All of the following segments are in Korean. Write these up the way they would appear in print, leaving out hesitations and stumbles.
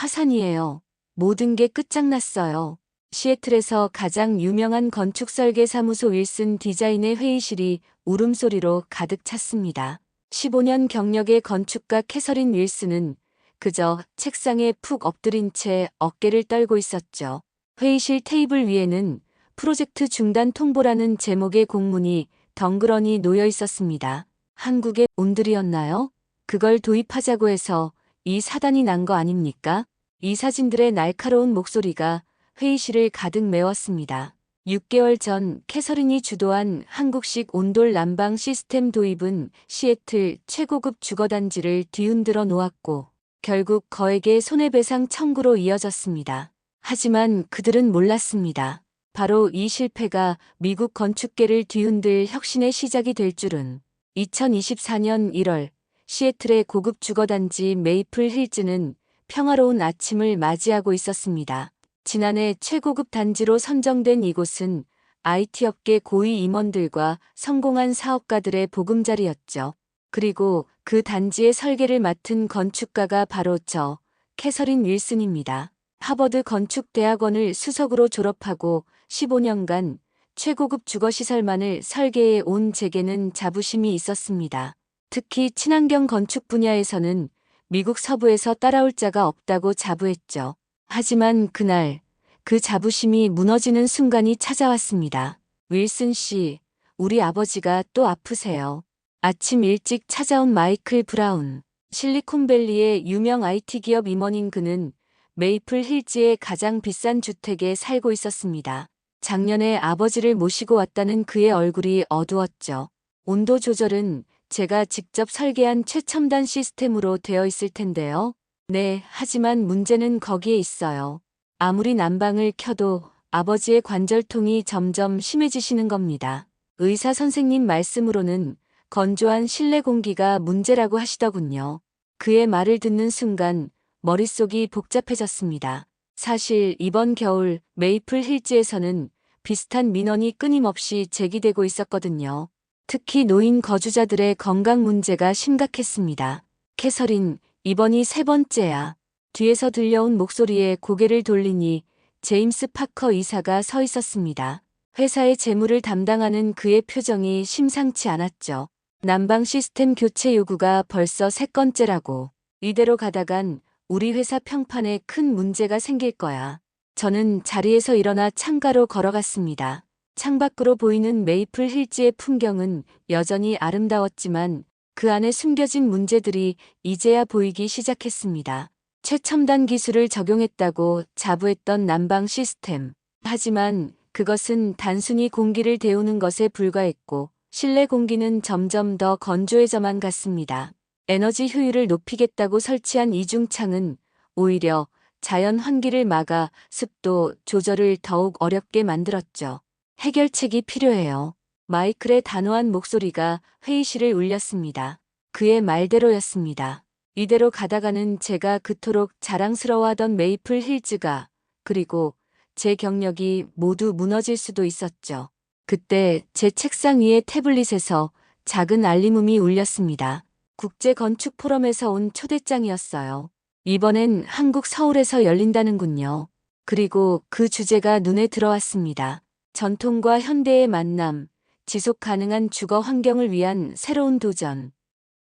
화산이에요. 모든 게 끝장났어요. 시애틀에서 가장 유명한 건축 설계 사무소 윌슨 디자인의 회의실이 울음소리로 가득 찼습니다. 15년 경력의 건축가 캐서린 윌슨은 그저 책상에 푹 엎드린 채 어깨를 떨고 있었죠. 회의실 테이블 위에는 프로젝트 중단 통보라는 제목의 공문이 덩그러니 놓여 있었습니다. 한국의 온들이었나요? 그걸 도입하자고 해서 이 사단이 난 거 아닙니까? 이 사진들의 날카로운 목소리가 회의실을 가득 메웠습니다. 6개월 전 캐서린이 주도한 한국식 온돌 난방 시스템 도입은 시애틀 최고급 주거단지를 뒤흔들어 놓았고 결국 거액의 손해배상 청구로 이어졌습니다. 하지만 그들은 몰랐습니다. 바로 이 실패가 미국 건축계를 뒤흔들 혁신의 시작이 될 줄은. 2024년 1월 시애틀의 고급 주거단지 메이플 힐즈는 평화로운 아침을 맞이하고 있었습니다. 지난해 최고급 단지로 선정된 이곳은 IT 업계 고위 임원들과 성공한 사업가들의 보금자리였죠. 그리고 그 단지의 설계를 맡은 건축가가 바로 저 캐서린 윌슨입니다. 하버드 건축대학원을 수석으로 졸업하고 15년간 최고급 주거시설만을 설계해 온 제게는 자부심이 있었습니다. 특히 친환경 건축 분야에서는 미국 서부에서 따라올 자가 없다고 자부했죠. 하지만 그날 그 자부심이 무너지는 순간이 찾아왔습니다. 윌슨 씨, 우리 아버지가 또 아프세요. 아침 일찍 찾아온 마이클 브라운. 실리콘밸리의 유명 IT 기업 임원인 그는 메이플 힐즈의 가장 비싼 주택에 살고 있었습니다. 작년에 아버지를 모시고 왔다는 그의 얼굴이 어두웠죠. 온도 조절은 제가 직접 설계한 최첨단 시스템으로 되어 있을 텐데요. 네, 하지만 문제는 거기에 있어요. 아무리 난방을 켜도 아버지의 관절통이 점점 심해지시는 겁니다. 의사 선생님 말씀으로는 건조한 실내 공기가 문제라고 하시더군요. 그의 말을 듣는 순간 머릿속이 복잡해졌습니다. 사실 이번 겨울 메이플 힐즈에서는 비슷한 민원이 끊임없이 제기되고 있었거든요. 특히 노인 거주자들의 건강 문제가 심각했습니다. 캐서린, 이번이 세 번째야. 뒤에서 들려온 목소리에 고개를 돌리니 제임스 파커 이사가 서 있었습니다. 회사의 재무를 담당하는 그의 표정이 심상치 않았죠. 난방 시스템 교체 요구가 벌써 세 건째라고. 이대로 가다간 우리 회사 평판에 큰 문제가 생길 거야. 저는 자리에서 일어나 창가로 걸어갔습니다. 창밖으로 보이는 메이플 힐즈의 풍경은 여전히 아름다웠지만 그 안에 숨겨진 문제들이 이제야 보이기 시작했습니다. 최첨단 기술을 적용했다고 자부했던 난방 시스템. 하지만 그것은 단순히 공기를 데우는 것에 불과했고 실내 공기는 점점 더 건조해져만 갔습니다. 에너지 효율을 높이겠다고 설치한 이중창은 오히려 자연 환기를 막아 습도 조절을 더욱 어렵게 만들었죠. 해결책이 필요해요. 마이클의 단호한 목소리가 회의실을 울렸습니다. 그의 말대로였습니다. 이대로 가다가는 제가 그토록 자랑스러워하던 메이플 힐즈가 그리고 제 경력이 모두 무너질 수도 있었죠. 그때 제 책상 위의 태블릿에서 작은 알림음이 울렸습니다. 국제건축 포럼에서 온 초대장이었어요. 이번엔 한국 서울에서 열린다는군요. 그리고 그 주제가 눈에 들어왔습니다. 전통과 현대의 만남, 지속 가능한 주거 환경을 위한 새로운 도전.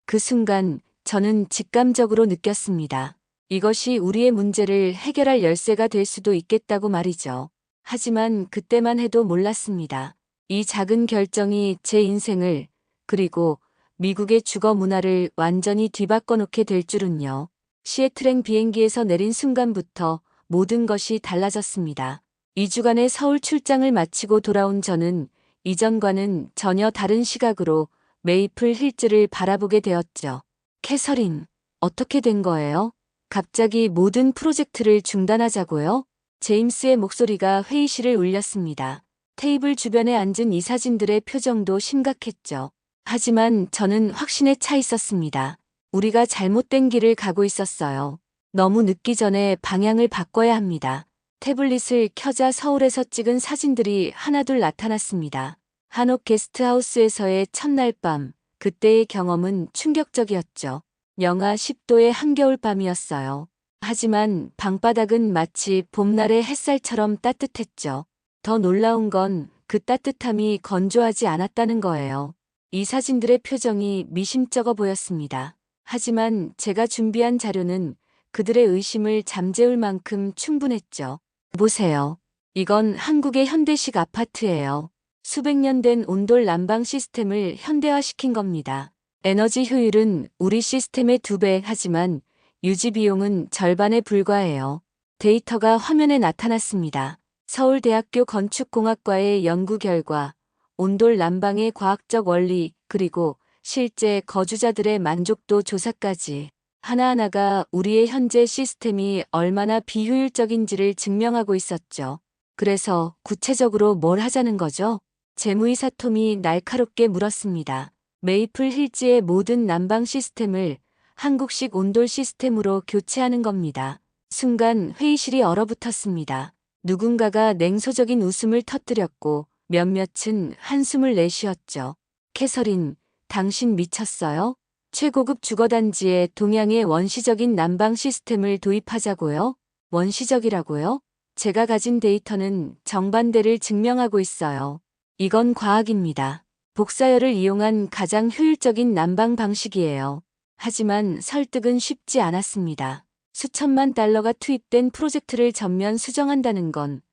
그 순간 저는 직감적으로 느꼈습니다. 이것이 우리의 문제를 해결할 열쇠가 될 수도 있겠다고 말이죠. 하지만 그때만 해도 몰랐습니다. 이 작은 결정이 제 인생을, 그리고 미국의 주거 문화를 완전히 뒤바꿔 놓게 될 줄은요. 시애틀행 비행기에서 내린 순간부터 모든 것이 달라졌습니다. 2주간의 서울 출장을 마치고 돌아온 저는 이전과는 전혀 다른 시각으로 메이플 힐즈를 바라보게 되었죠. 캐서린, 어떻게 된 거예요? 갑자기 모든 프로젝트를 중단하자고요? 제임스의 목소리가 회의실을 울렸습니다. 테이블 주변에 앉은 이사진들의 표정도 심각했죠. 하지만 저는 확신에 차 있었습니다. 우리가 잘못된 길을 가고 있었어요. 너무 늦기 전에 방향을 바꿔야 합니다. 태블릿을 켜자 서울에서 찍은 사진들이 하나둘 나타났습니다. 한옥 게스트하우스에서의 첫날 밤, 그때의 경험은 충격적이었죠. 영하 10도의 한겨울 밤이었어요. 하지만 방바닥은 마치 봄날의 햇살처럼 따뜻했죠. 더 놀라운 건 그 따뜻함이 건조하지 않았다는 거예요. 이 사진들의 표정이 미심쩍어 보였습니다. 하지만 제가 준비한 자료는 그들의 의심을 잠재울 만큼 충분했죠. 보세요. 이건 한국의 현대식 아파트예요. 수백 년 된 온돌 난방 시스템을 현대화시킨 겁니다. 에너지 효율은 우리 시스템의 2배 하지만 유지 비용은 절반에 불과해요. 데이터가 화면에 나타났습니다. 서울대학교 건축공학과의 연구 결과, 온돌 난방의 과학적 원리, 그리고 실제 거주자들의 만족도 조사까지 하나하나가 우리의 현재 시스템이 얼마나 비효율적인지를 증명하고 있었죠. 그래서 구체적으로 뭘 하자는 거죠? 재무이사 톰이 날카롭게 물었습니다. 메이플 힐즈의 모든 난방 시스템을 한국식 온돌 시스템으로 교체하는 겁니다. 순간 회의실이 얼어붙었습니다. 누군가가 냉소적인 웃음을 터뜨렸고 몇몇은 한숨을 내쉬었죠. 캐서린, 당신 미쳤어요? 최고급 주거단지에 동양의 원시적인 난방 시스템을 도입하자고요? 원시적이라고요? 제가 가진 데이터는 정반대를 증명하고 있어요. 이건 과학입니다. 복사열을 이용한 가장 효율적인 난방 방식이에요. 하지만 설득은 쉽지 않았습니다. 수천만 달러가 투입된 프로젝트를 전면 수정한다는 건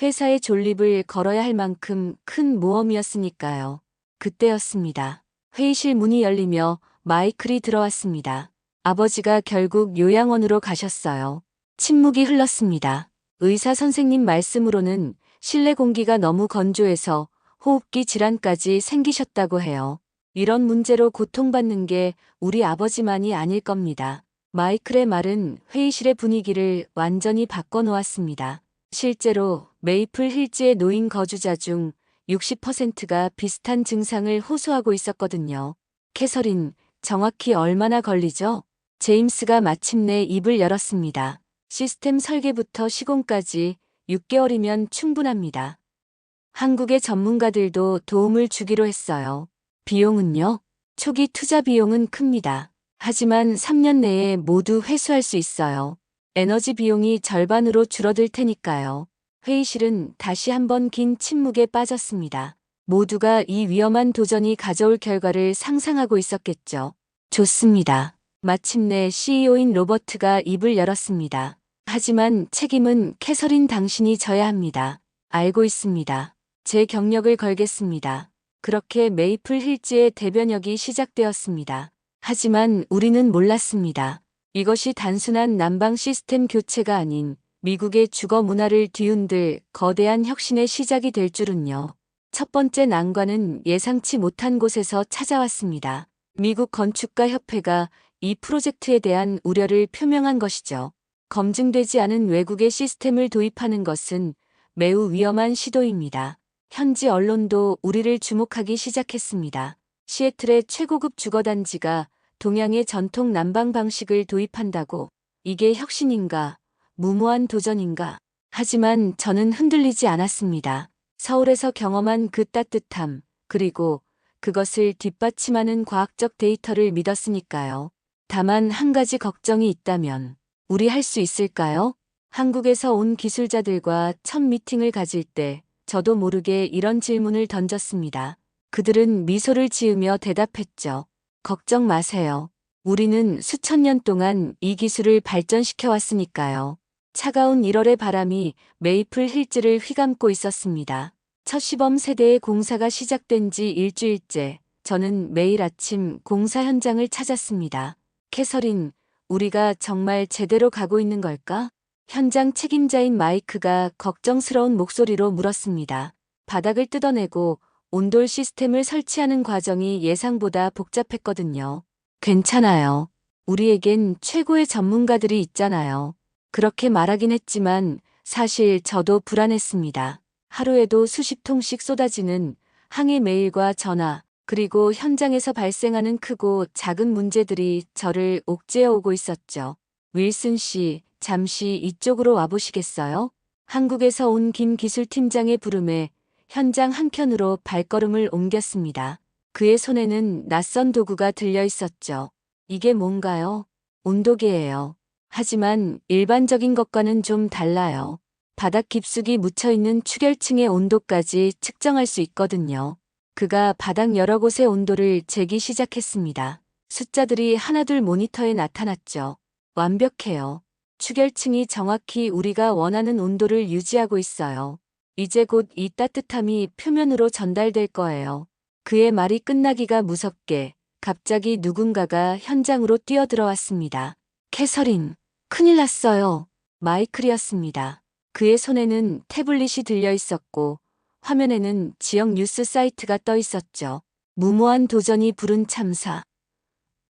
회사의 존립을 걸어야 할 만큼 큰 모험이었으니까요. 그때였습니다. 회의실 문이 열리며 마이클이 들어왔습니다. 아버지가 결국 요양원으로 가셨어요. 침묵이 흘렀습니다. 의사 선생님 말씀으로는 실내 공기가 너무 건조해서 호흡기 질환까지 생기셨다고 해요. 이런 문제로 고통받는 게 우리 아버지만이 아닐 겁니다. 마이클의 말은 회의실의 분위기를 완전히 바꿔놓았습니다. 실제로 메이플 힐즈의 노인 거주자 중 60%가 비슷한 증상을 호소하고 있었거든요. 캐서린, 정확히 얼마나 걸리죠? 제임스가 마침내 입을 열었습니다. 시스템 설계부터 시공까지 6개월이면 충분합니다. 한국의 전문가들도 도움을 주기로 했어요. 비용은요? 초기 투자 비용은 큽니다. 하지만 3년 내에 모두 회수할 수 있어요. 에너지 비용이 절반으로 줄어들 테니까요. 회의실은 다시 한번 긴 침묵에 빠졌습니다. 모두가 이 위험한 도전이 가져올 결과를 상상하고 있었겠죠. 좋습니다. 마침내 CEO인 로버트가 입을 열었습니다. 하지만 책임은 캐서린 당신이 져야 합니다. 알고 있습니다. 제 경력을 걸겠습니다. 그렇게 메이플 힐즈의 대변역이 시작되었습니다. 하지만 우리는 몰랐습니다. 이것이 단순한 난방 시스템 교체가 아닌 미국의 주거 문화를 뒤흔들 거대한 혁신의 시작이 될 줄은요. 첫 번째 난관은 예상치 못한 곳에서 찾아왔습니다. 미국 건축가 협회가 이 프로젝트에 대한 우려를 표명한 것이죠. 검증되지 않은 외국의 시스템을 도입하는 것은 매우 위험한 시도입니다. 현지 언론도 우리를 주목하기 시작했습니다. 시애틀의 최고급 주거단지가 동양의 전통 난방 방식을 도입한다고 이게 혁신인가, 무모한 도전인가. 하지만 저는 흔들리지 않았습니다. 서울에서 경험한 그 따뜻함, 그리고 그것을 뒷받침하는 과학적 데이터를 믿었으니까요. 다만 한 가지 걱정이 있다면, 우리 할 수 있을까요? 한국에서 온 기술자들과 첫 미팅을 가질 때 저도 모르게 이런 질문을 던졌습니다. 그들은 미소를 지으며 대답했죠. 걱정 마세요. 우리는 수천 년 동안 이 기술을 발전시켜 왔으니까요. 차가운 1월의 바람이 메이플 힐즈를 휘감고 있었습니다. 첫 시범 세대의 공사가 시작된 지 일주일째, 저는 매일 아침 공사 현장을 찾았습니다. 캐서린, 우리가 정말 제대로 가고 있는 걸까? 현장 책임자인 마이크가 걱정스러운 목소리로 물었습니다. 바닥을 뜯어내고 온돌 시스템을 설치하는 과정이 예상보다 복잡했거든요. 괜찮아요. 우리에겐 최고의 전문가들이 있잖아요. 그렇게 말하긴 했지만 사실 저도 불안했습니다. 하루에도 수십 통씩 쏟아지는 항해 메일과 전화, 그리고 현장에서 발생하는 크고 작은 문제들이 저를 옥죄어 오고 있었죠. 윌슨 씨, 잠시 이쪽으로 와보시겠어요? 한국에서 온 김 기술팀장의 부름에 현장 한켠으로 발걸음을 옮겼습니다. 그의 손에는 낯선 도구가 들려 있었죠. 이게 뭔가요? 온도계예요. 하지만 일반적인 것과는 좀 달라요. 바닥 깊숙이 묻혀있는 축열층의 온도까지 측정할 수 있거든요. 그가 바닥 여러 곳의 온도를 재기 시작했습니다. 숫자들이 하나둘 모니터에 나타났죠. 완벽해요. 축열층이 정확히 우리가 원하는 온도를 유지하고 있어요. 이제 곧 이 따뜻함이 표면으로 전달될 거예요. 그의 말이 끝나기가 무섭게 갑자기 누군가가 현장으로 뛰어들어왔습니다. 캐서린, 큰일 났어요. 마이클이었습니다. 그의 손에는 태블릿이 들려 있었고 화면에는 지역 뉴스 사이트가 떠 있었죠. 무모한 도전이 부른 참사.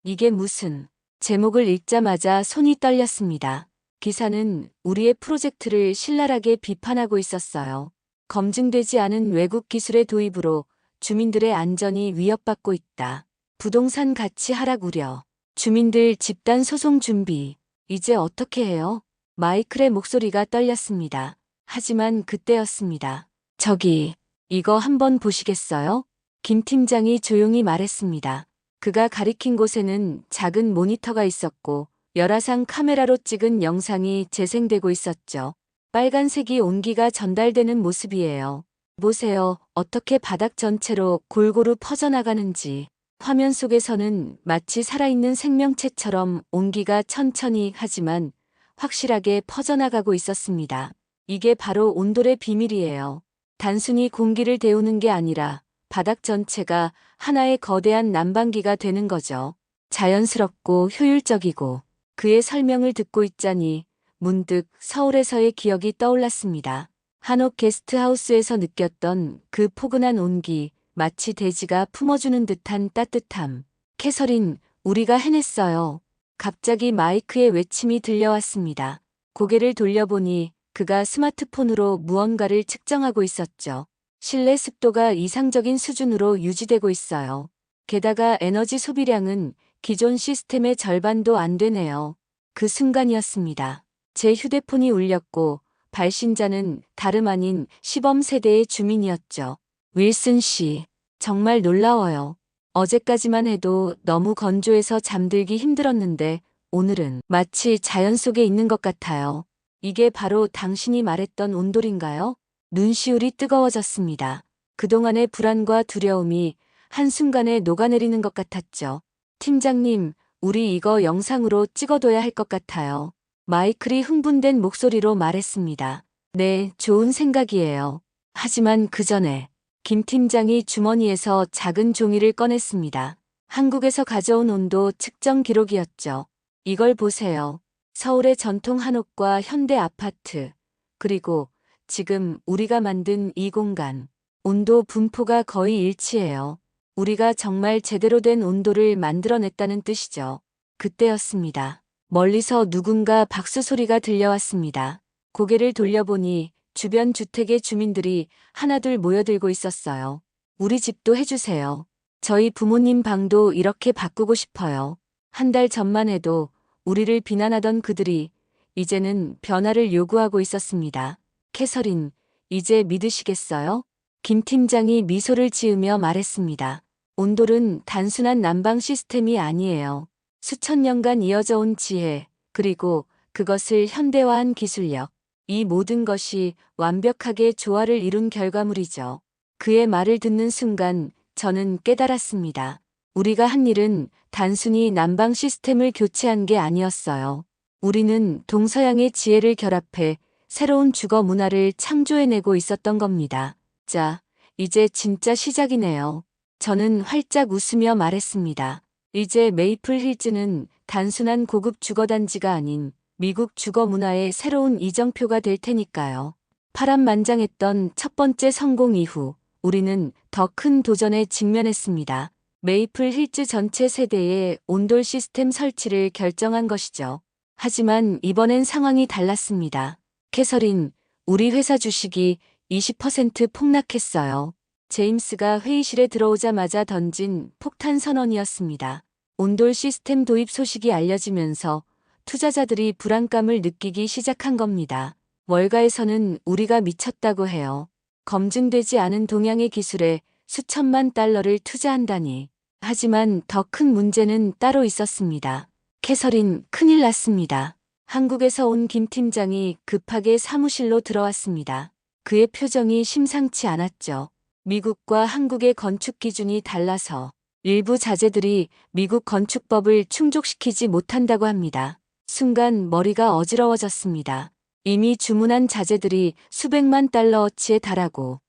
이게 무슨... 제목을 읽자마자 손이 떨렸습니다. 기사는 우리의 프로젝트를 신랄하게 비판하고 있었어요. 검증되지 않은 외국 기술의 도입으로 주민들의 안전이 위협받고 있다. 부동산 가치 하락 우려. 주민들 집단 소송 준비. 이제 어떻게 해요? 마이클의 목소리가 떨렸습니다. 하지만 그때였습니다. 저기, 이거 한번 보시겠어요? 김 팀장이 조용히 말했습니다. 그가 가리킨 곳에는 작은 모니터가 있었고 열화상 카메라로 찍은 영상이 재생되고 있었죠. 빨간색이 온기가 전달되는 모습이에요. 보세요. 어떻게 바닥 전체로 골고루 퍼져나가는지. 화면 속에서는 마치 살아있는 생명체처럼 온기가 천천히 하지만 확실하게 퍼져나가고 있었습니다. 이게 바로 온돌의 비밀이에요. 단순히 공기를 데우는 게 아니라 바닥 전체가 하나의 거대한 난방기가 되는 거죠. 자연스럽고 효율적이고. 그의 설명을 듣고 있자니 문득 서울에서의 기억이 떠올랐습니다. 한옥 게스트하우스에서 느꼈던 그 포근한 온기, 마치 대지가 품어주는 듯한 따뜻함. 캐서린, 우리가 해냈어요. 갑자기 마이크의 외침이 들려왔습니다. 고개를 돌려보니 그가 스마트폰으로 무언가를 측정하고 있었죠. 실내 습도가 이상적인 수준으로 유지되고 있어요. 게다가 에너지 소비량은 기존 시스템의 절반도 안 되네요. 그 순간이었습니다. 제 휴대폰이 울렸고 발신자는 다름 아닌 시범 세대의 주민이었죠. 윌슨 씨, 정말 놀라워요. 어제까지만 해도 너무 건조해서 잠들기 힘들었는데 오늘은 마치 자연 속에 있는 것 같아요. 이게 바로 당신이 말했던 온돌인가요? 눈시울이 뜨거워졌습니다. 그동안의 불안과 두려움이 한순간에 녹아내리는 것 같았죠. 팀장님, 우리 이거 영상으로 찍어둬야 할 것 같아요. 마이클이 흥분된 목소리로 말했습니다. 네, 좋은 생각이에요. 하지만 그 전에 김 팀장이 주머니에서 작은 종이를 꺼냈습니다. 한국에서 가져온 온도 측정 기록이었죠. 이걸 보세요. 서울의 전통 한옥과 현대 아파트, 그리고 지금 우리가 만든 이 공간, 온도 분포가 거의 일치해요. 우리가 정말 제대로 된 온도를 만들어냈다는 뜻이죠. 그때였습니다. 멀리서 누군가 박수 소리가 들려왔습니다. 고개를 돌려보니 주변 주택의 주민들이 하나둘 모여들고 있었어요. 우리 집도 해주세요. 저희 부모님 방도 이렇게 바꾸고 싶어요. 한 달 전만 해도 우리를 비난하던 그들이 이제는 변화를 요구하고 있었습니다. 캐서린, 이제 믿으시겠어요? 김 팀장이 미소를 지으며 말했습니다. 온돌은 단순한 난방 시스템이 아니에요. 수천 년간 이어져 온 지혜, 그리고 그것을 현대화한 기술력. 이 모든 것이 완벽하게 조화를 이룬 결과물이죠. 그의 말을 듣는 순간 저는 깨달았습니다. 우리가 한 일은 단순히 난방 시스템을 교체한 게 아니었어요. 우리는 동서양의 지혜를 결합해 새로운 주거 문화를 창조해내고 있었던 겁니다. 자, 이제 진짜 시작이네요. 저는 활짝 웃으며 말했습니다. 이제 메이플 힐즈는 단순한 고급 주거단지가 아닌 미국 주거 문화의 새로운 이정표가 될 테니까요. 파란만장했던 첫 번째 성공 이후 우리는 더 큰 도전에 직면했습니다. 메이플 힐즈 전체 세대의 온돌 시스템 설치를 결정한 것이죠. 하지만 이번엔 상황이 달랐습니다. 캐서린, 우리 회사 주식이 20% 폭락했어요. 제임스가 회의실에 들어오자마자 던진 폭탄 선언이었습니다. 온돌 시스템 도입 소식이 알려지면서 투자자들이 불안감을 느끼기 시작한 겁니다. 월가에서는 우리가 미쳤다고 해요. 검증되지 않은 동양의 기술에 수천만 달러를 투자한다니. 하지만 더 큰 문제는 따로 있었습니다. 캐서린, 큰일 났습니다. 한국에서 온 김 팀장이 급하게 사무실로 들어왔습니다. 그의 표정이 심상치 않았죠. 미국과 한국의 건축 기준이 달라서 일부 자재들이 미국 건축법을 충족시키지 못한다고 합니다. 순간 머리가 어지러워졌습니다. 이미 주문한 자재들이 수백만 달러어치에 달하고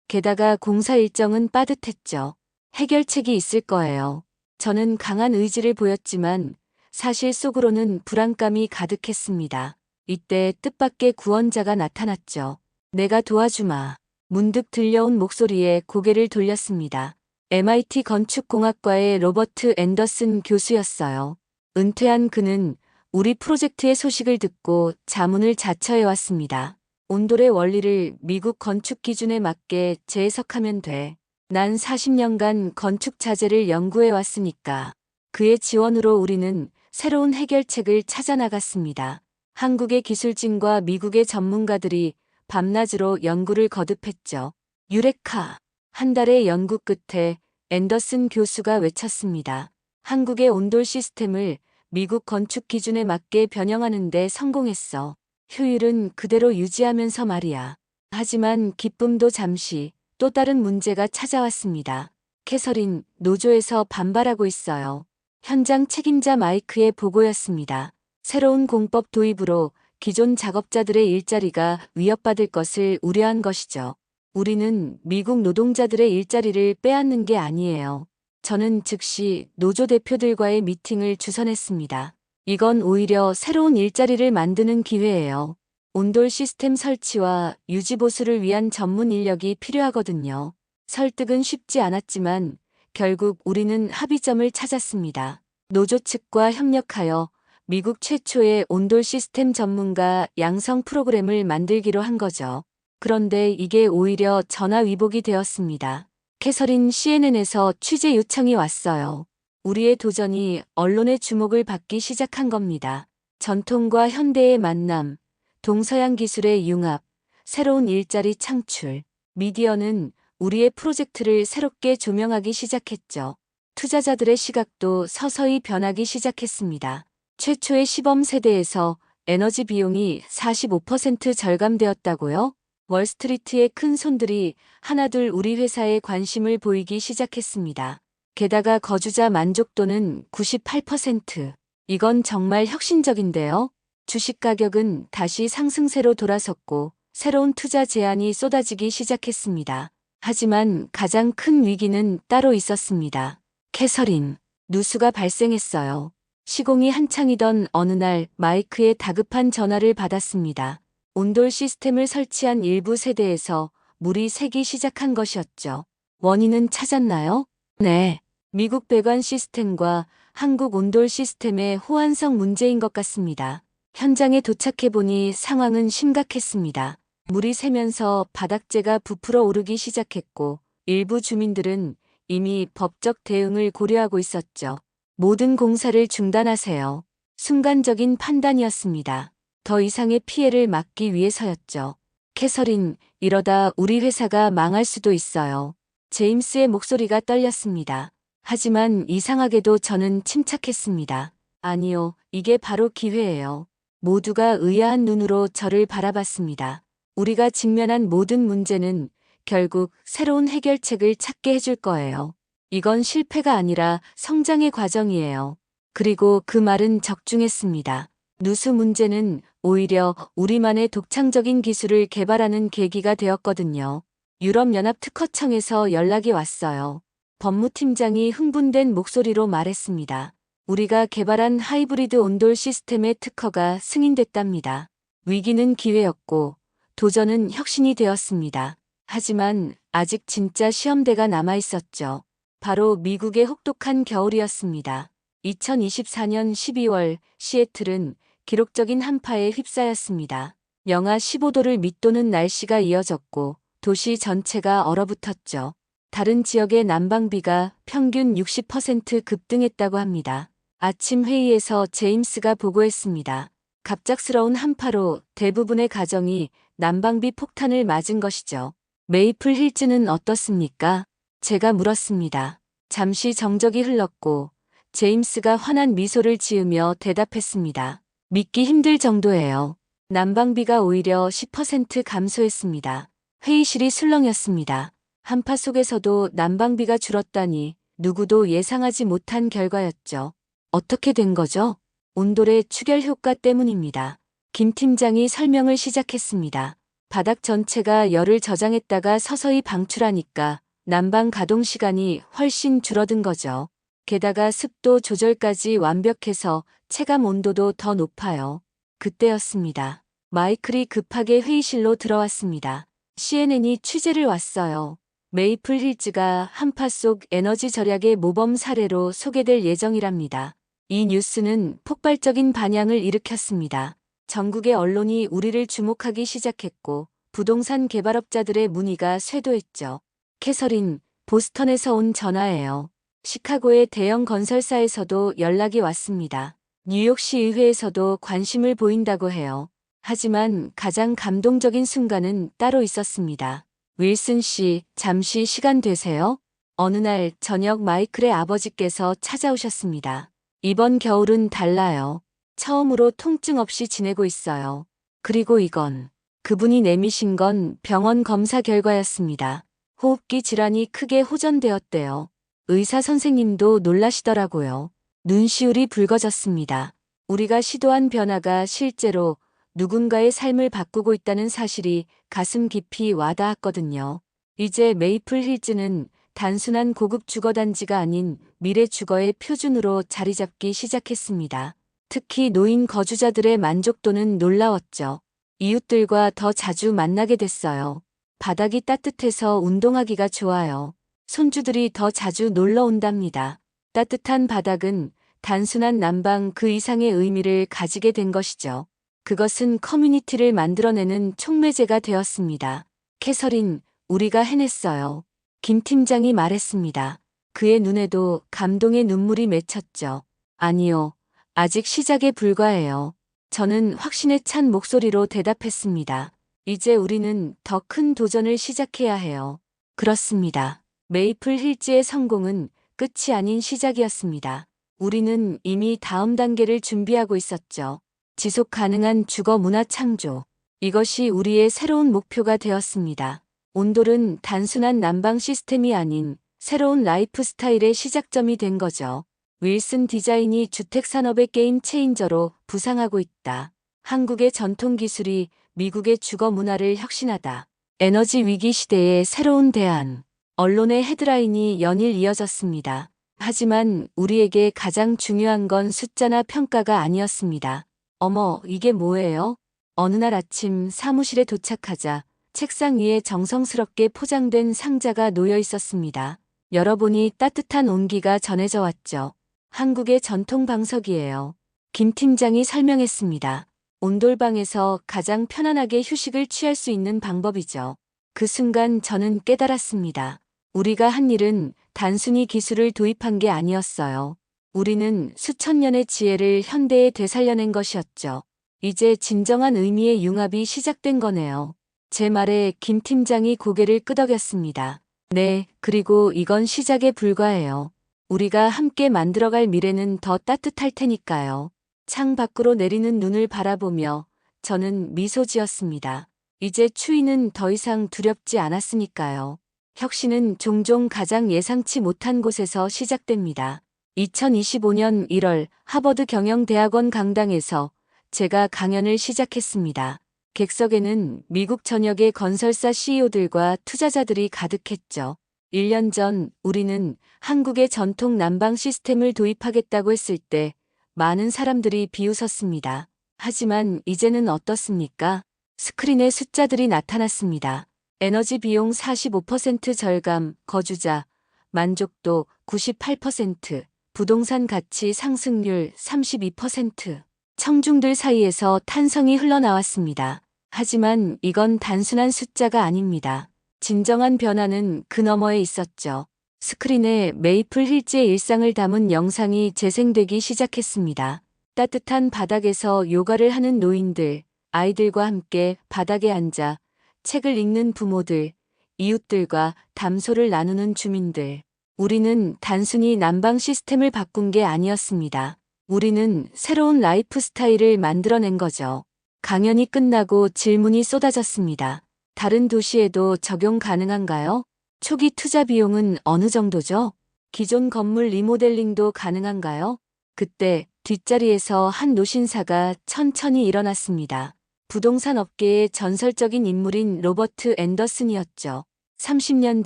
게다가 공사 일정은 빠듯했죠. 해결책이 있을 거예요. 저는 강한 의지를 보였지만 사실 속으로는 불안감이 가득했습니다. 이때 뜻밖의 구원자가 나타났죠. 내가 도와주마. 문득 들려온 목소리에 고개를 돌렸습니다. MIT 건축공학과의 로버트 앤더슨 교수였어요. 은퇴한 그는 우리 프로젝트의 소식을 듣고 자문을 자처해 왔습니다. 온돌의 원리를 미국 건축 기준에 맞게 재해석하면 돼. 난 40년간 건축 자재를 연구해 왔으니까. 그의 지원으로 우리는 새로운 해결책을 찾아 나갔습니다. 한국의 기술진과 미국의 전문가들이 밤낮으로 연구를 거듭했죠. 유레카! 한 달의 연구 끝에 앤더슨 교수가 외쳤습니다. 한국의 온돌 시스템을 미국 건축 기준에 맞게 변형하는 데 성공했어. 효율은 그대로 유지하면서 말이야. 하지만 기쁨도 잠시 또 다른 문제가 찾아왔습니다. 캐서린, 노조에서 반발하고 있어요. 현장 책임자 마이크의 보고였습니다. 새로운 공법 도입으로 기존 작업자들의 일자리가 위협받을 것을 우려한 것이죠. 우리는 미국 노동자들의 일자리를 빼앗는 게 아니에요. 저는 즉시 노조 대표들과의 미팅을 주선했습니다. 이건 오히려 새로운 일자리를 만드는 기회예요. 온돌 시스템 설치와 유지 보수를 위한 전문 인력이 필요하거든요. 설득은 쉽지 않았지만 결국 우리는 합의점을 찾았습니다. 노조 측과 협력하여 미국 최초의 온돌 시스템 전문가 양성 프로그램을 만들기로 한 거죠. 그런데 이게 오히려 전화위복이 되었습니다. 캐서린 CNN에서 취재 요청이 왔어요. 우리의 도전이 언론의 주목을 받기 시작한 겁니다. 전통과 현대의 만남, 동서양 기술의 융합, 새로운 일자리 창출, 미디어는 우리의 프로젝트를 새롭게 조명하기 시작했죠. 투자자들의 시각도 서서히 변하기 시작했습니다. 최초의 시범 세대에서 에너지 비용이 45% 절감되었다고요? 월스트리트의 큰 손들이 하나둘 우리 회사에 관심을 보이기 시작했습니다. 게다가 거주자 만족도는 98%. 이건 정말 혁신적인데요. 주식 가격은 다시 상승세로 돌아섰고 새로운 투자 제안이 쏟아지기 시작했습니다. 하지만 가장 큰 위기는 따로 있었습니다. 캐서린, 누수가 발생했어요. 시공이 한창이던 어느 날 마이크의 다급한 전화를 받았습니다. 온돌 시스템을 설치한 일부 세대에서 물이 새기 시작한 것이었죠. 원인은 찾았나요? 네. 미국 배관 시스템과 한국 온돌 시스템의 호환성 문제인 것 같습니다. 현장에 도착해보니 상황은 심각했습니다. 물이 새면서 바닥재가 부풀어 오르기 시작했고 일부 주민들은 이미 법적 대응을 고려하고 있었죠. 모든 공사를 중단하세요. 순간적인 판단이었습니다. 더 이상의 피해를 막기 위해서였죠. 캐서린, 이러다 우리 회사가 망할 수도 있어요. 제임스의 목소리가 떨렸습니다. 하지만 이상하게도 저는 침착했습니다. 아니요, 이게 바로 기회예요. 모두가 의아한 눈으로 저를 바라봤습니다. 우리가 직면한 모든 문제는 결국 새로운 해결책을 찾게 해줄 거예요. 이건 실패가 아니라 성장의 과정이에요. 그리고 그 말은 적중했습니다. 누수 문제는 오히려 우리만의 독창적인 기술을 개발하는 계기가 되었거든요. 유럽연합특허청에서 연락이 왔어요. 법무팀장이 흥분된 목소리로 말했습니다. 우리가 개발한 하이브리드 온돌 시스템의 특허가 승인됐답니다. 위기는 기회였고 도전은 혁신이 되었습니다. 하지만 아직 진짜 시험대가 남아 있었죠. 바로 미국의 혹독한 겨울이었습니다. 2024년 12월 시애틀은 기록적인 한파에 휩싸였습니다. 영하 15도를 밑도는 날씨가 이어졌고 도시 전체가 얼어붙었죠. 다른 지역의 난방비가 평균 60% 급등했다고 합니다. 아침 회의에서 제임스가 보고했습니다. 갑작스러운 한파로 대부분의 가정이 난방비 폭탄을 맞은 것이죠. 메이플 힐즈는 어떻습니까? 제가 물었습니다. 잠시 정적이 흘렀고 제임스가 환한 미소를 지으며 대답했습니다. 믿기 힘들 정도예요. 난방비가 오히려 10% 감소했습니다. 회의실이 술렁였습니다. 한파 속에서도 난방비가 줄었다니 누구도 예상하지 못한 결과였죠. 어떻게 된 거죠? 온돌의 추결 효과 때문입니다. 김 팀장이 설명을 시작했습니다. 바닥 전체가 열을 저장했다가 서서히 방출하니까 난방 가동 시간이 훨씬 줄어든 거죠. 게다가 습도 조절까지 완벽해서 체감 온도도 더 높아요. 그때였습니다. 마이클이 급하게 회의실로 들어왔습니다. CNN이 취재를 왔어요. 메이플 힐즈가 한파 속 에너지 절약의 모범 사례로 소개될 예정이랍니다. 이 뉴스는 폭발적인 반향을 일으켰습니다. 전국의 언론이 우리를 주목하기 시작했고 부동산 개발업자들의 문의가 쇄도했죠. 캐서린, 보스턴에서 온 전화예요. 시카고의 대형 건설사에서도 연락이 왔습니다. 뉴욕시 의회에서도 관심을 보인다고 해요. 하지만 가장 감동적인 순간은 따로 있었습니다. 윌슨 씨, 잠시 시간 되세요? 어느 날 저녁 마이클의 아버지께서 찾아오셨습니다. 이번 겨울은 달라요. 처음으로 통증 없이 지내고 있어요. 그리고 이건 그분이 내미신 건 병원 검사 결과였습니다. 호흡기 질환이 크게 호전되었대요. 의사 선생님도 놀라시더라고요. 눈시울이 붉어졌습니다. 우리가 시도한 변화가 실제로 누군가의 삶을 바꾸고 있다는 사실이 가슴 깊이 와닿았거든요. 이제 메이플 힐즈는 단순한 고급 주거단지가 아닌 미래 주거의 표준으로 자리 잡기 시작했습니다. 특히 노인 거주자들의 만족도는 놀라웠죠. 이웃들과 더 자주 만나게 됐어요. 바닥이 따뜻해서 운동하기가 좋아요. 손주들이 더 자주 놀러 온답니다. 따뜻한 바닥은 단순한 난방 그 이상의 의미를 가지게 된 것이죠. 그것은 커뮤니티를 만들어내는 촉매제가 되었습니다. 캐서린, 우리가 해냈어요. 김 팀장이 말했습니다. 그의 눈에도 감동의 눈물이 맺혔죠. 아니요, 아직 시작에 불과해요. 저는 확신에 찬 목소리로 대답했습니다. 이제 우리는 더 큰 도전을 시작해야 해요. 그렇습니다. 메이플 힐즈의 성공은 끝이 아닌 시작이었습니다. 우리는 이미 다음 단계를 준비하고 있었죠. 지속 가능한 주거 문화 창조. 이것이 우리의 새로운 목표가 되었습니다. 온돌은 단순한 난방 시스템이 아닌 새로운 라이프 스타일의 시작점이 된 거죠. 윌슨 디자인이 주택산업의 게임 체인저로 부상하고 있다. 한국의 전통 기술이 미국의 주거 문화를 혁신하다. 에너지 위기 시대의 새로운 대안. 언론의 헤드라인이 연일 이어졌습니다. 하지만 우리에게 가장 중요한 건 숫자나 평가가 아니었습니다. 어머, 이게 뭐예요? 어느 날 아침 사무실에 도착하자 책상 위에 정성스럽게 포장된 상자가 놓여 있었습니다. 열어보니 따뜻한 온기가 전해져 왔죠. 한국의 전통 방석이에요. 김 팀장이 설명했습니다. 온돌방에서 가장 편안하게 휴식을 취할 수 있는 방법이죠. 그 순간 저는 깨달았습니다. 우리가 한 일은 단순히 기술을 도입한 게 아니었어요. 우리는 수천 년의 지혜를 현대에 되살려낸 것이었죠. 이제 진정한 의미의 융합이 시작된 거네요. 제 말에 김 팀장이 고개를 끄덕였습니다. 네, 그리고 이건 시작에 불과해요. 우리가 함께 만들어갈 미래는 더 따뜻할 테니까요. 창 밖으로 내리는 눈을 바라보며 저는 미소 지었습니다. 이제 추위는 더 이상 두렵지 않았으니까요. 혁신은 종종 가장 예상치 못한 곳에서 시작됩니다. 2025년 1월 하버드 경영대학원 강당에서 제가 강연을 시작했습니다. 객석에는 미국 전역의 건설사 CEO들과 투자자들이 가득했죠. 1년 전 우리는 한국의 전통 난방 시스템을 도입하겠다고 했을 때 많은 사람들이 비웃었습니다. 하지만 이제는 어떻습니까? 스크린에 숫자들이 나타났습니다. 에너지 비용 45% 절감, 거주자, 만족도 98%, 부동산 가치 상승률 32%. 청중들 사이에서 탄성이 흘러나왔습니다. 하지만 이건 단순한 숫자가 아닙니다. 진정한 변화는 그 너머에 있었죠. 스크린에 메이플 힐즈의 일상을 담은 영상이 재생되기 시작했습니다. 따뜻한 바닥에서 요가를 하는 노인들, 아이들과 함께 바닥에 앉아 책을 읽는 부모들, 이웃들과 담소를 나누는 주민들. 우리는 단순히 난방 시스템을 바꾼 게 아니었습니다. 우리는 새로운 라이프 스타일을 만들어낸 거죠. 강연이 끝나고 질문이 쏟아졌습니다. 다른 도시에도 적용 가능한가요? 초기 투자 비용은 어느 정도죠? 기존 건물 리모델링도 가능한가요? 그때 뒷자리에서 한 노신사가 천천히 일어났습니다. 부동산 업계의 전설적인 인물인 로버트 앤더슨이었죠. 30년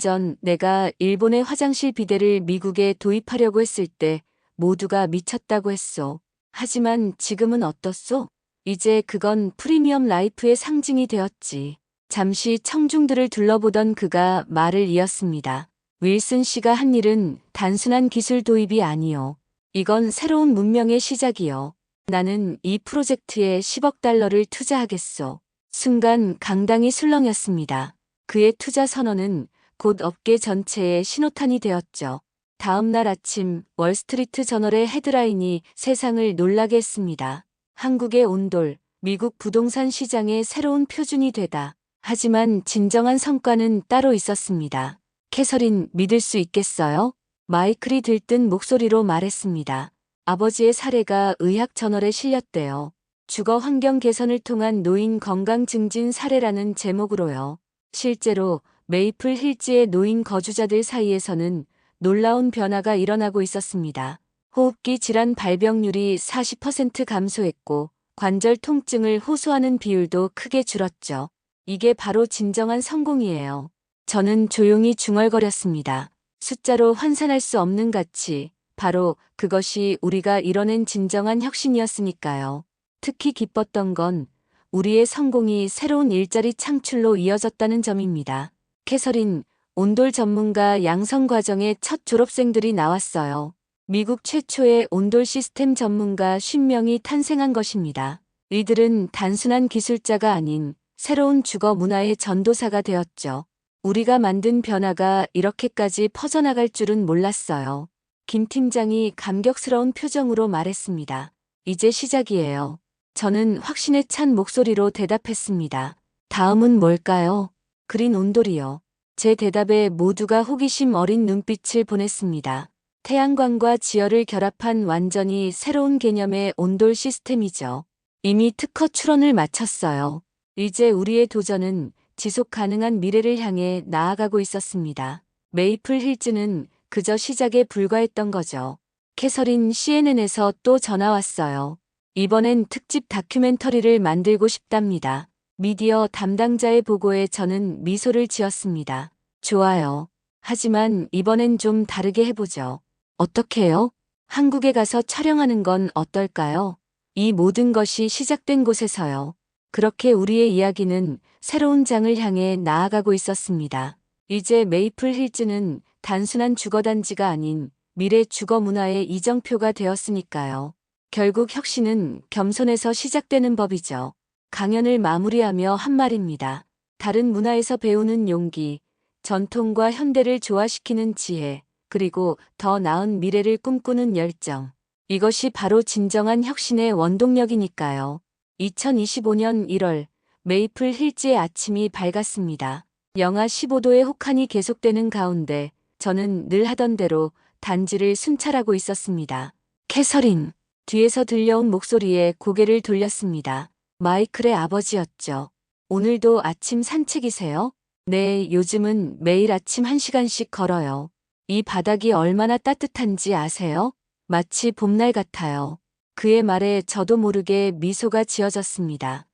전 내가 일본의 화장실 비데를 미국에 도입하려고 했을 때 모두가 미쳤다고 했소. 하지만 지금은 어떻소? 이제 그건 프리미엄 라이프의 상징이 되었지. 잠시 청중들을 둘러보던 그가 말을 이었습니다. 윌슨 씨가 한 일은 단순한 기술 도입이 아니요. 이건 새로운 문명의 시작이요. 나는 이 프로젝트에 10억 달러를 투자하겠소. 순간 강당이 술렁였습니다. 그의 투자 선언은 곧 업계 전체의 신호탄이 되었죠. 다음 날 아침 월스트리트 저널의 헤드라인이 세상을 놀라게 했습니다. 한국의 온돌, 미국 부동산 시장의 새로운 표준이 되다. 하지만 진정한 성과는 따로 있었습니다. 캐서린, 믿을 수 있겠어요? 마이클이 들뜬 목소리로 말했습니다. 아버지의 사례가 의학 저널에 실렸대요. 주거 환경 개선을 통한 노인 건강 증진 사례라는 제목으로요. 실제로 메이플 힐즈의 노인 거주자들 사이에서는 놀라운 변화가 일어나고 있었습니다. 호흡기 질환 발병률이 40% 감소했고 관절 통증을 호소하는 비율도 크게 줄었죠. 이게 바로 진정한 성공이에요. 저는 조용히 중얼거렸습니다. 숫자로 환산할 수 없는 가치, 바로 그것이 우리가 이뤄낸 진정한 혁신이었으니까요. 특히 기뻤던 건 우리의 성공이 새로운 일자리 창출로 이어졌다는 점입니다. 캐서린, 온돌 전문가 양성 과정의 첫 졸업생들이 나왔어요. 미국 최초의 온돌 시스템 전문가 50명이 탄생한 것입니다. 이들은 단순한 기술자가 아닌 새로운 주거 문화의 전도사가 되었죠. 우리가 만든 변화가 이렇게까지 퍼져나갈 줄은 몰랐어요. 김 팀장이 감격스러운 표정으로 말했습니다. 이제 시작이에요. 저는 확신에 찬 목소리로 대답했습니다. 다음은 뭘까요? 그린 온돌이요. 제 대답에 모두가 호기심 어린 눈빛을 보냈습니다. 태양광과 지열을 결합한 완전히 새로운 개념의 온돌 시스템이죠. 이미 특허 출원을 마쳤어요. 이제 우리의 도전은 지속 가능한 미래를 향해 나아가고 있었습니다. 메이플 힐즈는 그저 시작에 불과했던 거죠. 캐서린, CNN에서 또 전화 왔어요. 이번엔 특집 다큐멘터리를 만들고 싶답니다. 미디어 담당자의 보고에 저는 미소를 지었습니다. 좋아요. 하지만 이번엔 좀 다르게 해보죠. 어떻게요? 한국에 가서 촬영하는 건 어떨까요? 이 모든 것이 시작된 곳에서요. 그렇게 우리의 이야기는 새로운 장을 향해 나아가고 있었습니다. 이제 메이플 힐즈는 단순한 주거단지가 아닌 미래 주거 문화의 이정표가 되었으니까요. 결국 혁신은 겸손에서 시작되는 법이죠. 강연을 마무리하며 한 말입니다. 다른 문화에서 배우는 용기, 전통과 현대를 조화시키는 지혜, 그리고 더 나은 미래를 꿈꾸는 열정. 이것이 바로 진정한 혁신의 원동력이니까요. 2025년 1월 메이플 힐즈의 아침이 밝았습니다. 영하 15도의 혹한이 계속되는 가운데 저는 늘 하던 대로 단지를 순찰하고 있었습니다. 캐서린, 뒤에서 들려온 목소리에 고개를 돌렸습니다. 마이클의 아버지였죠. 오늘도 아침 산책이세요? 네, 요즘은 매일 아침 1시간씩 걸어요. 이 바닥이 얼마나 따뜻한지 아세요? 마치 봄날 같아요. 그의 말에 저도 모르게 미소가 지어졌습니다.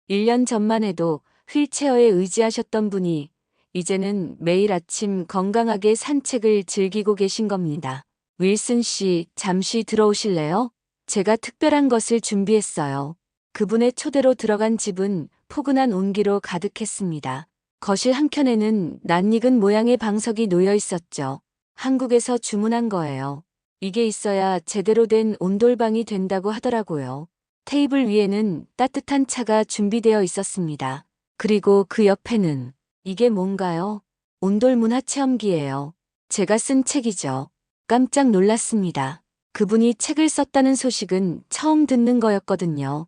1년 전만 해도 휠체어에 의지하셨던 분이 이제는 매일 아침 건강하게 산책을 즐기고 계신 겁니다. 윌슨 씨, 잠시 들어오실래요? 제가 특별한 것을 준비했어요. 그분의 초대로 들어간 집은 포근한 온기로 가득했습니다. 거실 한켠에는 낯익은 모양의 방석이 놓여 있었죠. 한국에서 주문한 거예요. 이게 있어야 제대로 된 온돌방이 된다고 하더라고요. 테이블 위에는 따뜻한 차가 준비되어 있었습니다. 그리고 그 옆에는 이게 뭔가요? 온돌 문화 체험기예요. 제가 쓴 책이죠. 깜짝 놀랐습니다. 그분이 책을 썼다는 소식은 처음 듣는 거였거든요.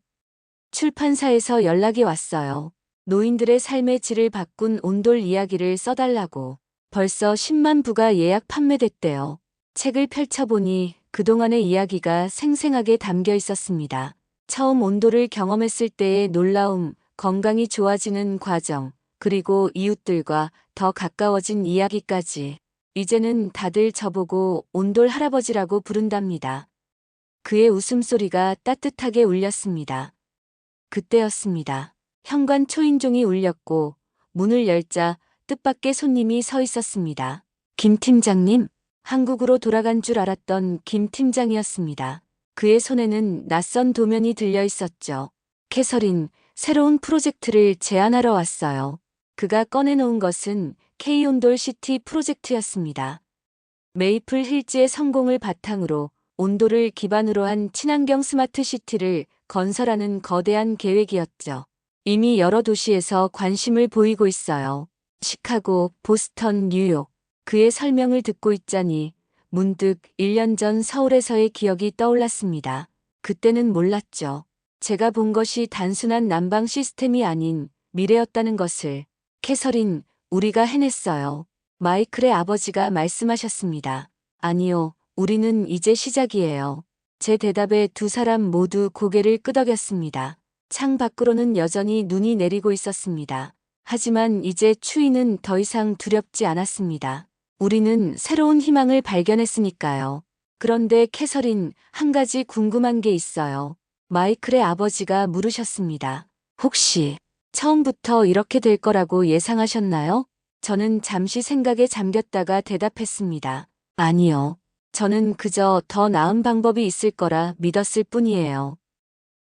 출판사에서 연락이 왔어요. 노인들의 삶의 질을 바꾼 온돌 이야기를 써달라고. 벌써 10만 부가 예약 판매됐대요. 책을 펼쳐보니 그동안의 이야기가 생생하게 담겨 있었습니다. 처음 온도를 경험했을 때의 놀라움, 건강이 좋아지는 과정, 그리고 이웃들과 더 가까워진 이야기까지. 이제는 다들 저보고 온돌 할아버지라고 부른답니다. 그의 웃음소리가 따뜻하게 울렸습니다. 그때였습니다. 현관 초인종이 울렸고 문을 열자 뜻밖의 손님이 서 있었습니다. 김 팀장님, 한국으로 돌아간 줄 알았던 김 팀장이었습니다. 그의 손에는 낯선 도면이 들려 있었죠. 캐서린, 새로운 프로젝트를 제안하러 왔어요. 그가 꺼내놓은 것은 K온돌 시티 프로젝트였습니다. 메이플 힐즈의 성공을 바탕으로 온도를 기반으로 한 친환경 스마트 시티를 건설하는 거대한 계획이었죠. 이미 여러 도시에서 관심을 보이고 있어요. 시카고, 보스턴, 뉴욕. 그의 설명을 듣고 있자니 문득 1년 전 서울에서의 기억이 떠올랐습니다. 그때는 몰랐죠. 제가 본 것이 단순한 난방 시스템이 아닌 미래였다는 것을. 캐서린, 우리가 해냈어요. 마이클의 아버지가 말씀하셨습니다. 아니요, 우리는 이제 시작이에요. 제 대답에 두 사람 모두 고개를 끄덕였습니다. 창 밖으로는 여전히 눈이 내리고 있었습니다. 하지만 이제 추위는 더 이상 두렵지 않았습니다. 우리는 새로운 희망을 발견했으니까요. 그런데 캐서린, 한 가지 궁금한 게 있어요. 마이클의 아버지가 물으셨습니다. 혹시 처음부터 이렇게 될 거라고 예상하셨나요? 저는 잠시 생각에 잠겼다가 대답했습니다. 아니요. 저는 그저 더 나은 방법이 있을 거라 믿었을 뿐이에요.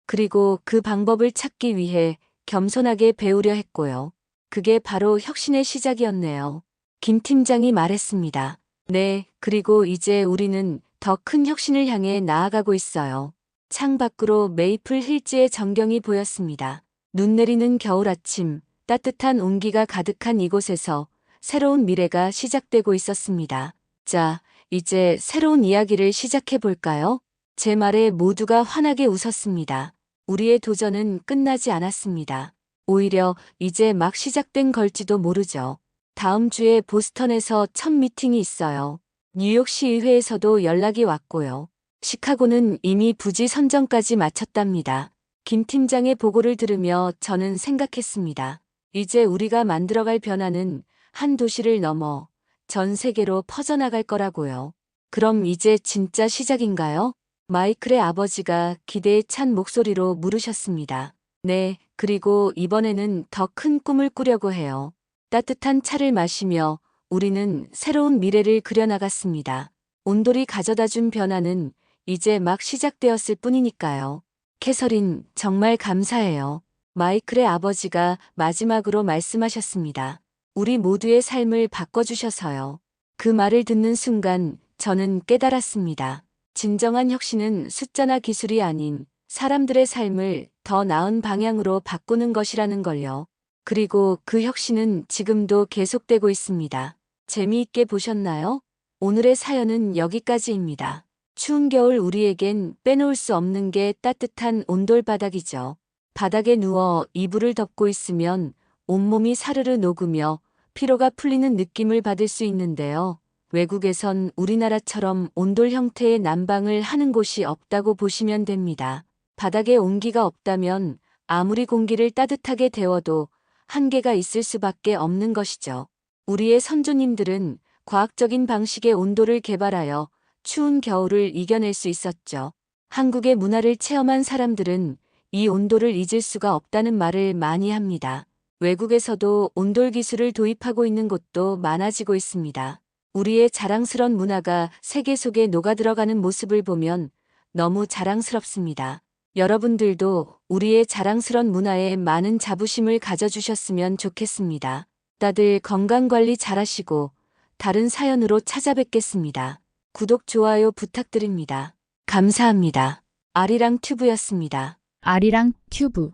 그리고 그 방법을 찾기 위해 겸손하게 배우려 했고요. 그게 바로 혁신의 시작이었네요. 김 팀장이 말했습니다. 네, 그리고 이제 우리는 더 큰 혁신을 향해 나아가고 있어요. 창 밖으로 메이플 힐즈의 전경이 보였습니다. 눈 내리는 겨울 아침, 따뜻한 온기가 가득한 이곳에서 새로운 미래가 시작되고 있었습니다. 자, 이제 새로운 이야기를 시작해 볼까요? 제 말에 모두가 환하게 웃었습니다. 우리의 도전은 끝나지 않았습니다. 오히려 이제 막 시작된 걸지도 모르죠. 다음 주에 보스턴에서 첫 미팅이 있어요. 뉴욕시의회에서도 연락이 왔고요. 시카고는 이미 부지 선정까지 마쳤답니다. 김 팀장의 보고를 들으며 저는 생각했습니다. 이제 우리가 만들어갈 변화는 한 도시를 넘어 전 세계로 퍼져나갈 거라고요. 그럼 이제 진짜 시작인가요? 마이클의 아버지가 기대에 찬 목소리로 물으셨습니다. 네, 그리고 이번에는 더 큰 꿈을 꾸려고 해요. 따뜻한 차를 마시며 우리는 새로운 미래를 그려나갔습니다. 온돌이 가져다준 변화는 이제 막 시작되었을 뿐이니까요. 캐서린, 정말 감사해요. 마이클의 아버지가 마지막으로 말씀하셨습니다. 우리 모두의 삶을 바꿔주셔서요. 그 말을 듣는 순간 저는 깨달았습니다. 진정한 혁신은 숫자나 기술이 아닌 사람들의 삶을 더 나은 방향으로 바꾸는 것이라는 걸요. 그리고 그 혁신은 지금도 계속되고 있습니다. 재미있게 보셨나요? 오늘의 사연은 여기까지입니다. 추운 겨울 우리에겐 빼놓을 수 없는 게 따뜻한 온돌바닥이죠. 바닥에 누워 이불을 덮고 있으면 온몸이 사르르 녹으며 피로가 풀리는 느낌을 받을 수 있는데요. 외국에선 우리나라처럼 온돌 형태의 난방을 하는 곳이 없다고 보시면 됩니다. 바닥에 온기가 없다면 아무리 공기를 따뜻하게 데워도 한계가 있을 수밖에 없는 것이죠. 우리의 선조님들은 과학적인 방식의 온도를 개발하여 추운 겨울을 이겨낼 수 있었죠. 한국의 문화를 체험한 사람들은 이 온도를 잊을 수가 없다는 말을 많이 합니다. 외국에서도 온돌 기술을 도입하고 있는 곳도 많아지고 있습니다. 우리의 자랑스런 문화가 세계 속에 녹아들어가는 모습을 보면 너무 자랑스럽습니다. 여러분들도 우리의 자랑스런 문화에 많은 자부심을 가져주셨으면 좋겠습니다. 다들 건강관리 잘하시고 다른 사연으로 찾아뵙겠습니다. 구독, 좋아요 부탁드립니다. 감사합니다. 아리랑 튜브였습니다. 아리랑 튜브